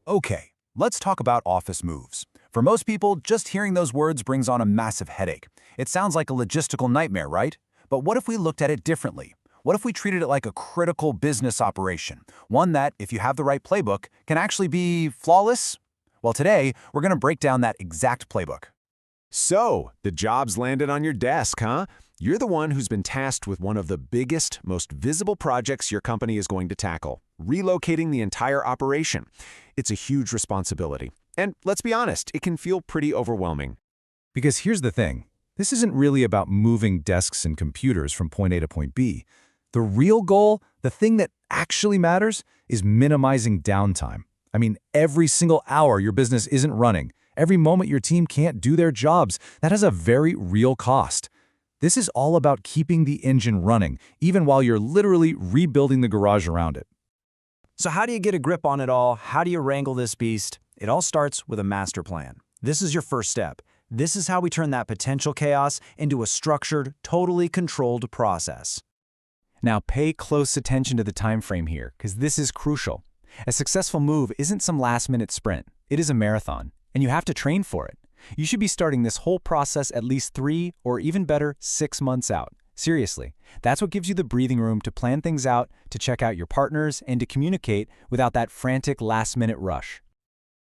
Okay, let's talk about office moves. For most people, just hearing those words brings on a massive headache. It sounds like a logistical nightmare, right? But what if we looked at it differently? What if we treated it like a critical business operation? One that, if you have the right playbook, can actually be flawless? Well, today, we're going to break down that exact playbook. So, the job's landed on your desk, huh? You're the one who's been tasked with one of the biggest, most visible projects your company is going to tackle, relocating the entire operation. It's a huge responsibility. And let's be honest, it can feel pretty overwhelming. Because here's the thing. This isn't really about moving desks and computers from point A to point B. The real goal, the thing that actually matters, is minimizing downtime. I mean, every single hour your business isn't running, every moment your team can't do their jobs, that has a very real cost. This is all about keeping the engine running, even while you're literally rebuilding the garage around it. So how do you get a grip on it all? How do you wrangle this beast? It all starts with a master plan. This is your first step. This is how we turn that potential chaos into a structured, totally controlled process. Now pay close attention to the time frame here, because this is crucial. A successful move isn't some last-minute sprint. It is a marathon, and you have to train for it. You should be starting this whole process at least 3 or even better 6 months out. Seriously, that's what gives you the breathing room to plan things out, to check out your partners, and to communicate without that frantic last-minute rush.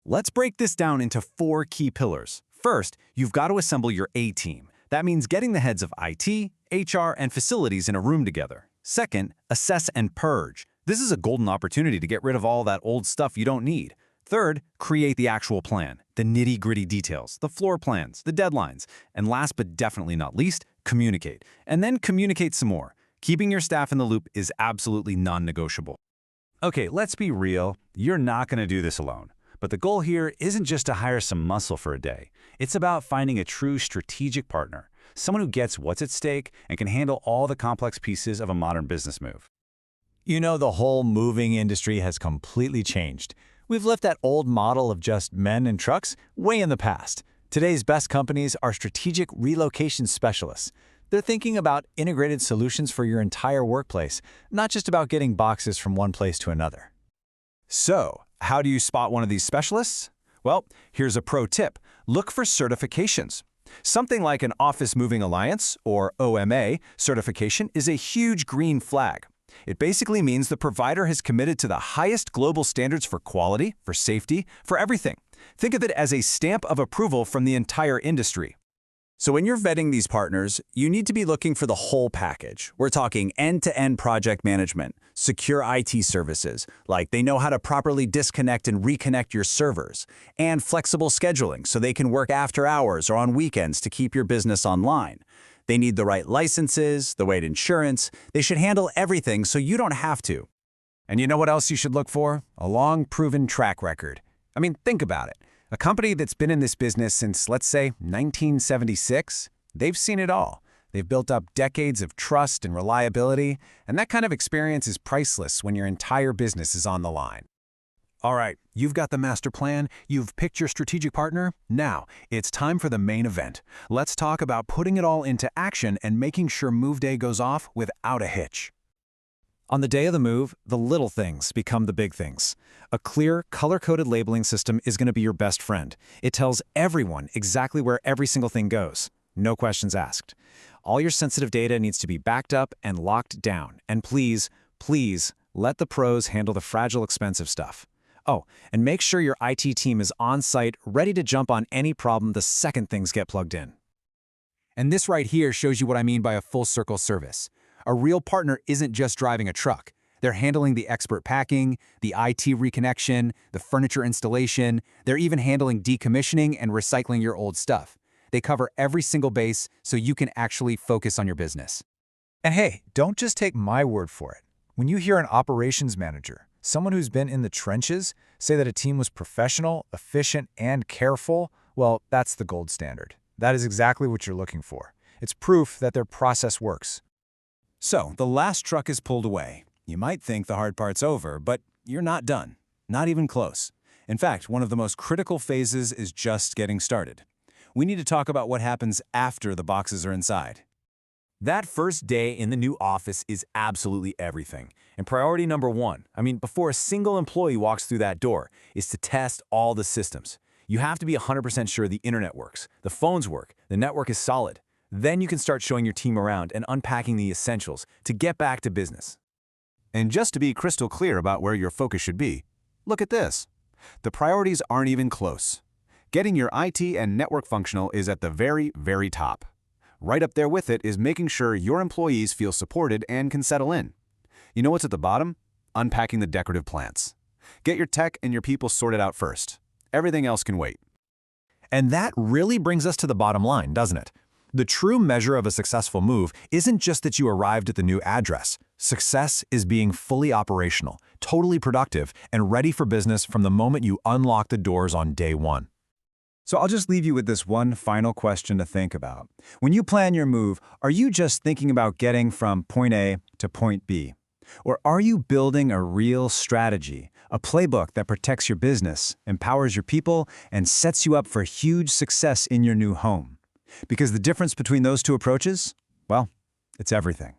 Let's break this down into 4 key pillars. First, you've got to assemble your A-team. That means getting the heads of IT, HR, and facilities in a room together. Second, assess and purge. This is a golden opportunity to get rid of all that old stuff you don't need. Third, create the actual plan, the nitty-gritty details, the floor plans, the deadlines. And last but definitely not least, communicate. And then communicate some more. Keeping your staff in the loop is absolutely non-negotiable. Okay, let's be real. You're not going to do this alone. But the goal here isn't just to hire some muscle for a day. It's about finding a true strategic partner, someone who gets what's at stake and can handle all the complex pieces of a modern business move. You know, the whole moving industry has completely changed. We've left that old model of just men and trucks way in the past. Today's best companies are strategic relocation specialists. They're thinking about integrated solutions for your entire workplace, not just about getting boxes from one place to another. So, how do you spot one of these specialists? Well, here's a pro tip. Look for certifications. Something like an Office Moving Alliance, or OMA, certification is a huge green flag. It basically means the provider has committed to the highest global standards for quality, for safety, for everything. Think of it as a stamp of approval from the entire industry. So when you're vetting these partners, you need to be looking for the whole package. We're talking end-to-end project management, secure IT services, like they know how to properly disconnect and reconnect your servers, and flexible scheduling so they can work after hours or on weekends to keep your business online. They need the right licenses, the right insurance. They should handle everything so you don't have to. And you know what else you should look for? A long, proven track record. I mean, think about it. A company that's been in this business since, let's say, 1976, they've seen it all. They've built up decades of trust and reliability, and that kind of experience is priceless when your entire business is on the line. All right, you've got the master plan, you've picked your strategic partner. Now, it's time for the main event. Let's talk about putting it all into action and making sure move day goes off without a hitch. On the day of the move, the little things become the big things. A clear, color-coded labeling system is going to be your best friend. It tells everyone exactly where every single thing goes. No questions asked. All your sensitive data needs to be backed up and locked down. And please, please, let the pros handle the fragile, expensive stuff. Oh, and make sure your IT team is on site, ready to jump on any problem the second things get plugged in. And this right here shows you what I mean by a full-circle service. A real partner isn't just driving a truck. They're handling the expert packing, the IT reconnection, the furniture installation. They're even handling decommissioning and recycling your old stuff. They cover every single base so you can actually focus on your business. And hey, don't just take my word for it. When you hear an operations manager, someone who's been in the trenches, say that a team was professional, efficient, and careful, well, that's the gold standard. That is exactly what you're looking for. It's proof that their process works. So, the last truck is pulled away. You might think the hard part's over, but you're not done. Not even close. In fact, one of the most critical phases is just getting started. We need to talk about what happens after the boxes are inside. That first day in the new office is absolutely everything. And priority number one, before a single employee walks through that door, is to test all the systems. You have to be 100% sure the internet works, the phones work, the network is solid. Then you can start showing your team around and unpacking the essentials to get back to business. And just to be crystal clear about where your focus should be, look at this. The priorities aren't even close. Getting your IT and network functional is at the very, very top. Right up there with it is making sure your employees feel supported and can settle in. You know what's at the bottom? Unpacking the decorative plants. Get your tech and your people sorted out first. Everything else can wait. And that really brings us to the bottom line, doesn't it? The true measure of a successful move isn't just that you arrived at the new address. Success is being fully operational, totally productive, and ready for business from the moment you unlock the doors on day one. So I'll just leave you with this one final question to think about. When you plan your move, are you just thinking about getting from point A to point B? Or are you building a real strategy, a playbook that protects your business, empowers your people, and sets you up for huge success in your new home? Because the difference between those two approaches, well, it's everything.